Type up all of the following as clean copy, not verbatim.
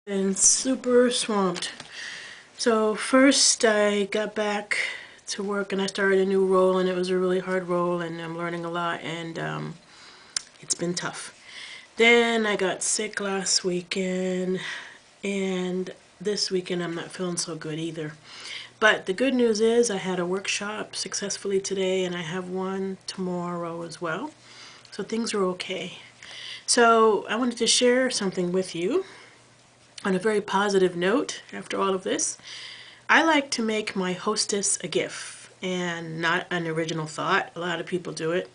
And super swamped. So first I got back to work and I started a new role, and it was a really hard role, and I'm learning a lot, and it's been tough. Then I got sick last weekend, and this weekend I'm not feeling so good either. But the good news is I had a workshop successfully today, and I have one tomorrow as well. So things are okay. So I wanted to share something with you on a very positive note after all of this. I like to make my hostess a gift, and not an original thought. A lot of people do it.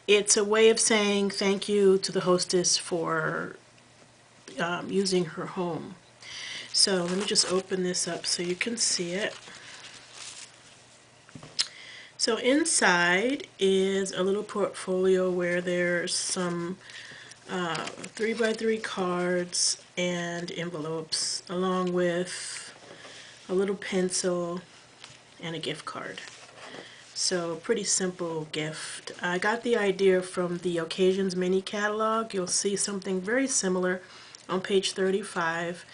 It's a way of saying thank you to the hostess for using her home. So let me just open this up so you can see it. So inside is a little portfolio where there's some 3x3 cards and envelopes, along with a little pencil and a gift card. So pretty simple gift. I got the idea from the Occasions mini catalog. You'll see something very similar on page 35.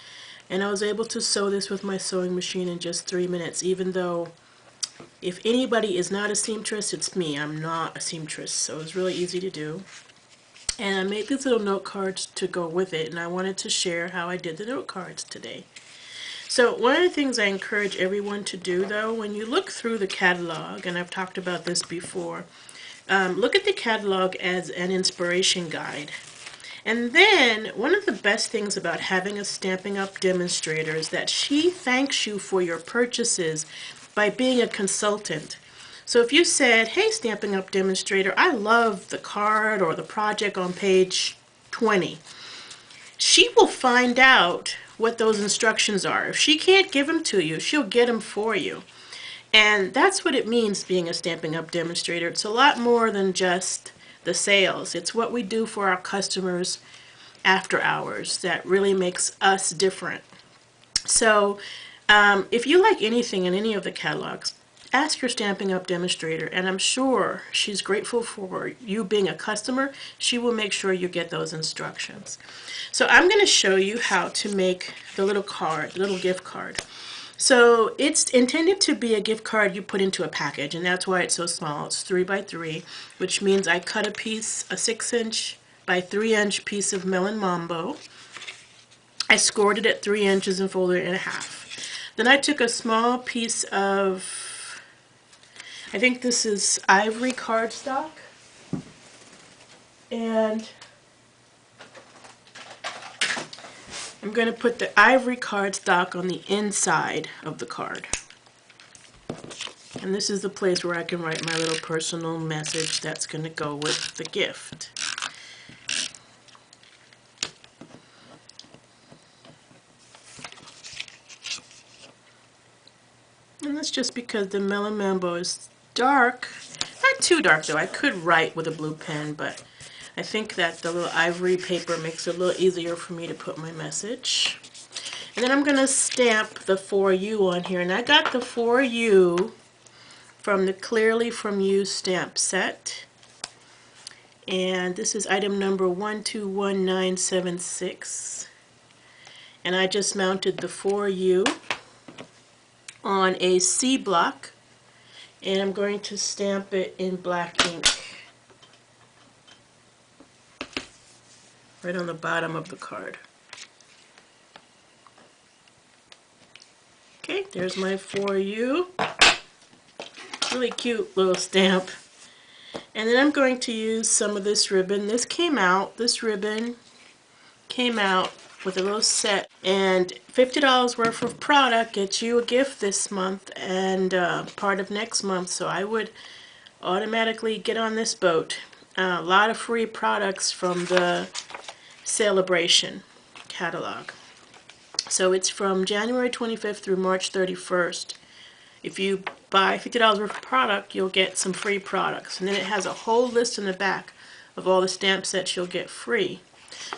And I was able to sew this with my sewing machine in just 3 minutes, even though if anybody is not a seamstress, it's me. I'm not a seamstress, so it's really easy to do. And I made these little note cards to go with it, and I wanted to share how I did the note cards today. So one of the things I encourage everyone to do, though, when you look through the catalog, and I've talked about this before, look at the catalog as an inspiration guide. And then one of the best things about having a Stampin' Up! Demonstrator is that she thanks you for your purchases by being a consultant. So if you said, hey, Stampin' Up! Demonstrator, I love the card or the project on page 20, she will find out what those instructions are. If she can't give them to you, she'll get them for you. And that's what it means being a Stampin' Up! Demonstrator. It's a lot more than just the sales. It's what we do for our customers after hours that really makes us different. So if you like anything in any of the catalogs, ask your Stampin' Up! Demonstrator, and I'm sure she's grateful for you being a customer. She will make sure you get those instructions. So I'm going to show you how to make the little card, the little gift card. So it's intended to be a gift card you put into a package, and that's why it's so small. It's 3x3, which means I cut a piece, a 6" by 3" piece of melon mambo. I scored it at 3 inches and folded it in half. Then I took a small piece of, I think this is ivory cardstock, and I'm going to put the ivory cardstock on the inside of the card. And this is the place where I can write my little personal message that's going to go with the gift. And that's just because the melon mambo is dark. Not too dark though. I could write with a blue pen, but I think that the little ivory paper makes it a little easier for me to put my message. And then I'm going to stamp the For You on here. And I got the For You from the Clearly From You stamp set. And this is item number 121976. And I just mounted the For You on a C block. And I'm going to stamp it in black ink right on the bottom of the card. Okay, there's my For You. Really cute little stamp. And then I'm going to use some of this ribbon. This ribbon came out with a little set, and $50 worth of product gets you a gift this month and part of next month, so I would automatically get on this boat. A lot of free products from the Sale-a-Bration Catalog. So it's from January 25th through March 31st. If you buy $50 worth of product, you'll get some free products. And then it has a whole list in the back of all the stamp sets you'll get free.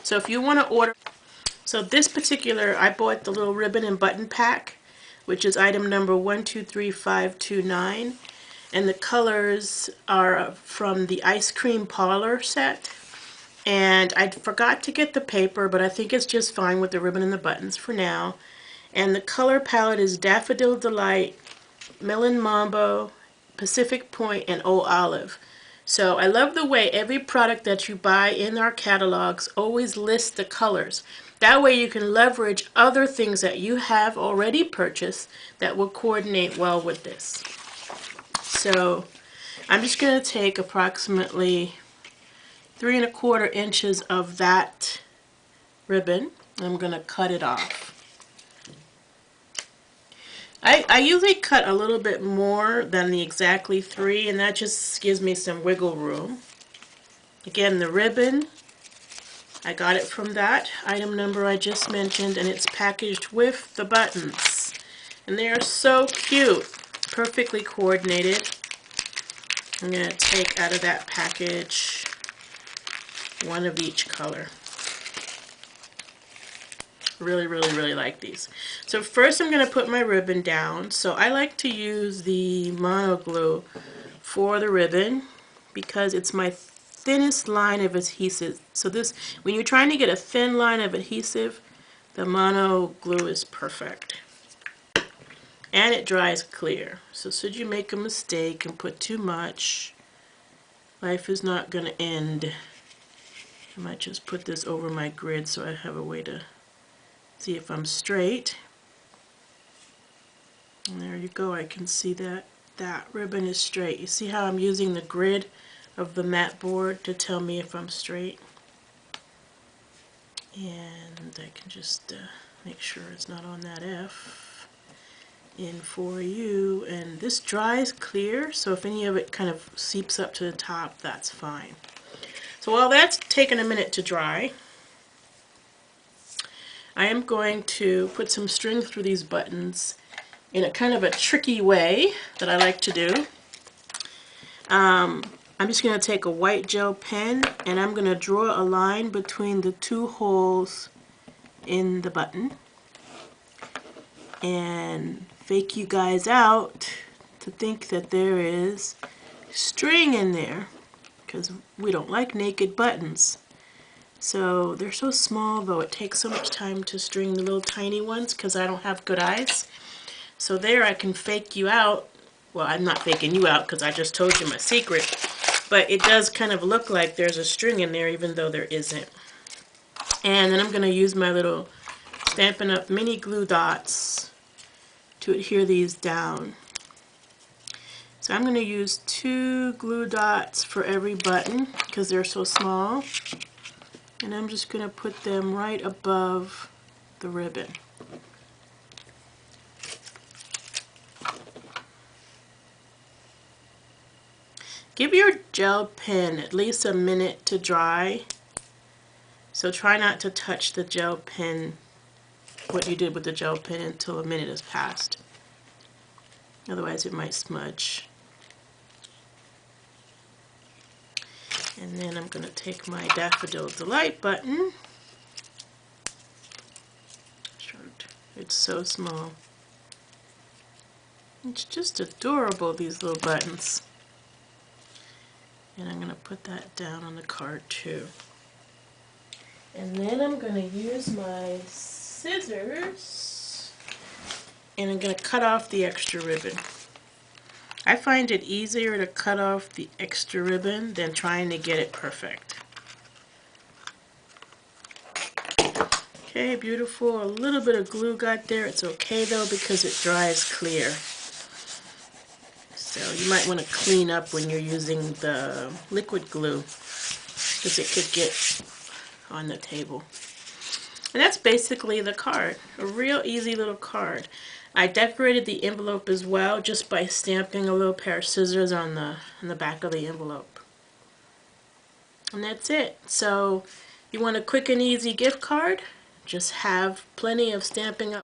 So if you want to order, so this particular, I bought the little ribbon and button pack, which is item number 123529. And the colors are from the Ice Cream Parlor set. And I forgot to get the paper, but I think it's just fine with the ribbon and the buttons for now. And the color palette is Daffodil Delight, Melon Mambo, Pacific Point, and Old Olive. So I love the way every product that you buy in our catalogs always lists the colors. That way you can leverage other things that you have already purchased that will coordinate well with this. So I'm just going to take approximately 3¼ inches of that ribbon. I'm going to cut it off. I usually cut a little bit more than the exactly 3, and that just gives me some wiggle room. Again, the ribbon, I got it from that item number I just mentioned, and it's packaged with the buttons. And they are so cute, perfectly coordinated. I'm going to take out of that package one of each color. Really, really, really like these. So first I'm going to put my ribbon down. So I like to use the mono glue for the ribbon because it's my thinnest line of adhesive. So this, when you're trying to get a thin line of adhesive, the mono glue is perfect. And it dries clear. So should you make a mistake and put too much, life is not going to end. I might just put this over my grid so I have a way to see if I'm straight. And there you go, I can see that that ribbon is straight. You see how I'm using the grid of the mat board to tell me if I'm straight? And I can just make sure it's not on that F. In for you, and this dries clear, so if any of it kind of seeps up to the top, that's fine. So while that's taken a minute to dry, I am going to put some string through these buttons in a kind of a tricky way that I like to do. I'm just going to take a white gel pen and I'm going to draw a line between the 2 holes in the button and fake you guys out to think that there is string in there, because we don't like naked buttons. So they're so small, though it takes so much time to string the little tiny ones because I don't have good eyes. So there I can fake you out. Well, I'm not faking you out because I just told you my secret, but it does kind of look like there's a string in there even though there isn't. And then I'm going to use my little Stampin' Up! Mini glue dots to adhere these down. So I'm going to use 2 glue dots for every button because they're so small. And I'm just going to put them right above the ribbon. Give your gel pen at least a minute to dry. So try not to touch the gel pen, what you did with the gel pen, until a minute has passed. Otherwise it might smudge. And then I'm going to take my Daffodil Delight button. It's so small. It's just adorable, these little buttons. And I'm going to put that down on the card too. And then I'm going to use my scissors and I'm going to cut off the extra ribbon. I find it easier to cut off the extra ribbon than trying to get it perfect. Okay, beautiful. A little bit of glue got there. It's okay though because it dries clear. So you might want to clean up when you're using the liquid glue because it could get on the table. And that's basically the card. A real easy little card. I decorated the envelope as well just by stamping a little pair of scissors on the back of the envelope. And that's it. So you want a quick and easy gift card? Just have plenty of Stampin' Up!